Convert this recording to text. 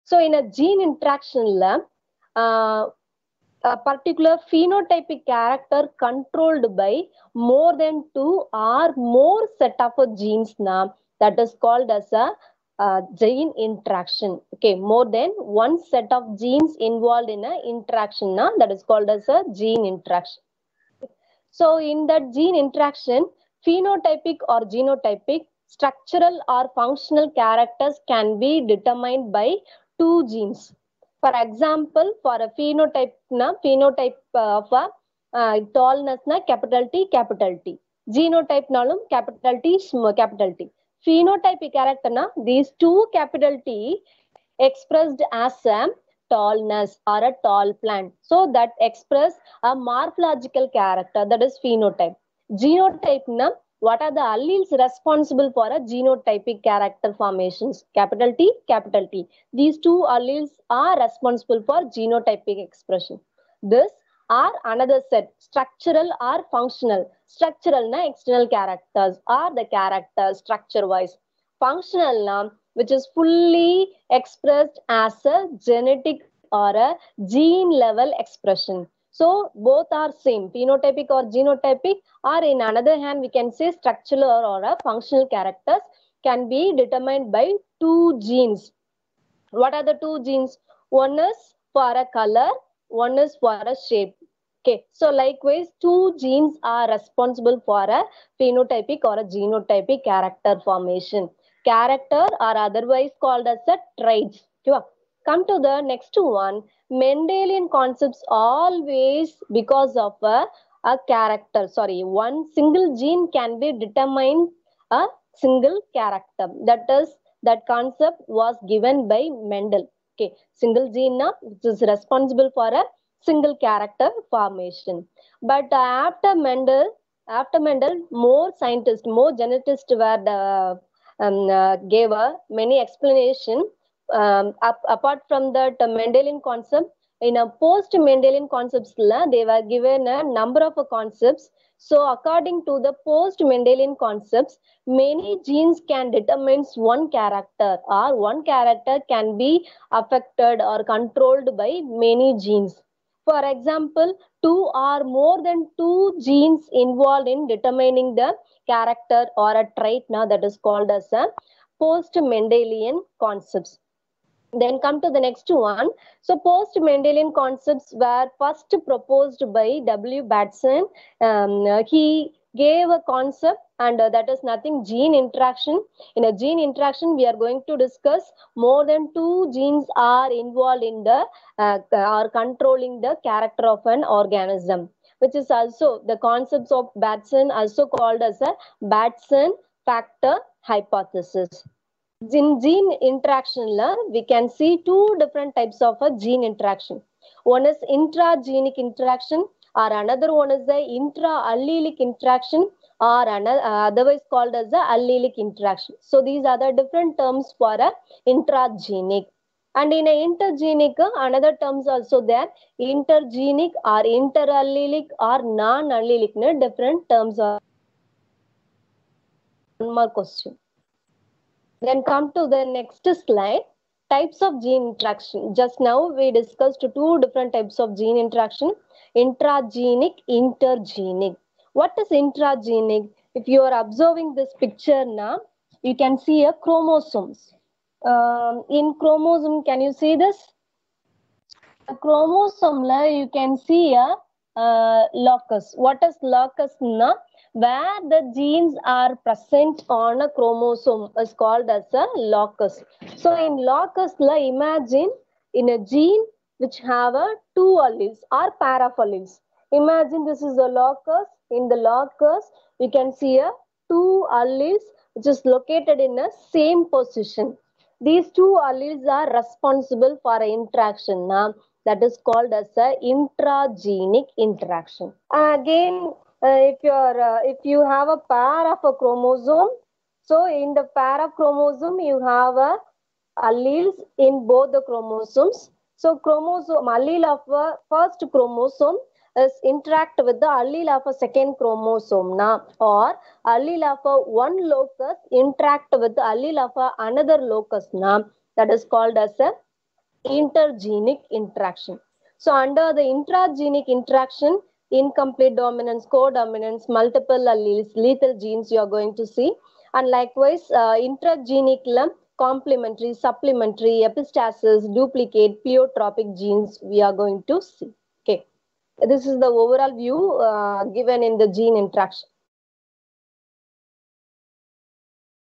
So in a gene interaction, a particular phenotypic character controlled by more than two or more set of genes now, that is called as a gene interaction. Okay, more than one set of genes involved in a interaction now, that is called as a gene interaction. So in that gene interaction, phenotypic or genotypic, structural or functional characters can be determined by two genes. For example, for a phenotype of a tallness na capital T, capital T. Genotype nalum capital T, small capital T. Phenotypic character na, these two capital T expressed as a tallness or a tall plant. So that express a morphological character, that is phenotype. Genotype na, what are the alleles responsible for a genotypic character formations? Capital T, capital T. These two alleles are responsible for genotypic expression. This are another set, structural or functional. Structural na external characters are the characters structure wise. Functional na, which is fully expressed as a genetic or a gene level expression. So both are same, phenotypic or genotypic, or in another hand, we can say structural or a functional characters can be determined by two genes. What are the two genes? One is for a color, one is for a shape. Okay, so likewise, two genes are responsible for a phenotypic or a genotypic character formation. Character are otherwise called as a traits. Come to the next one. Mendelian concepts always because of a character. Sorry, one single gene can be determined a single character. That concept was given by Mendel. Okay, single gene which is responsible for a single character formation. But after Mendel, more scientists, more geneticists were gave many explanation. Apart from that Mendelian concept, in a post-Mendelian concepts, they were given a number of concepts. So according to the post-Mendelian concepts, many genes can determine one character, or one character can be affected or controlled by many genes. For example, two or more than two genes involved in determining the character or a trait now, that is called as a post-Mendelian concepts. Then come to the next one. So post-Mendelian concepts were first proposed by W. Batson. He gave a concept, and that is nothing, gene interaction. In a gene interaction, we are going to discuss more than two genes are involved in the or controlling the character of an organism, which is also the concepts of Batson, also called as a Batson factor hypothesis. In gene interaction, we can see two different types of a gene interaction. One is intragenic interaction, or another one is the intra-allelic interaction, or otherwise called as the allelic interaction. So these are the different terms for a intragenic. And in a intergenic, another terms also there, intergenic or interallelic or non-allelic, different terms are. One more question. Then come to the next slide. Types of gene interaction. Just now we discussed two different types of gene interaction. Intragenic, intergenic. What is intragenic? If you are observing this picture now, you can see a chromosomes. In chromosome, can you see this? A chromosome, you can see a locus. What is locus now? Where the genes are present on a chromosome is called as a locus. So in locus, imagine in a gene which have a two alleles or pair of alleles. Imagine this is a locus. In the locus, you can see a two alleles which is located in a same position. These two alleles are responsible for interaction. That is called as a intragenic interaction. Again, if you have a pair of a chromosome, so in the pair of chromosome you have a alleles in both the chromosomes. So chromosome allele of a first chromosome is interact with the allele of a second chromosome or allele of a one locus interact with the allele of a another locus that is called as a intergenic interaction. So under the intragenic interaction, incomplete dominance, codominance, multiple alleles, lethal genes you are going to see. And likewise, intragenic complementary, supplementary, epistasis, duplicate, pleiotropic genes we are going to see. Okay. This is the overall view given in the gene interaction.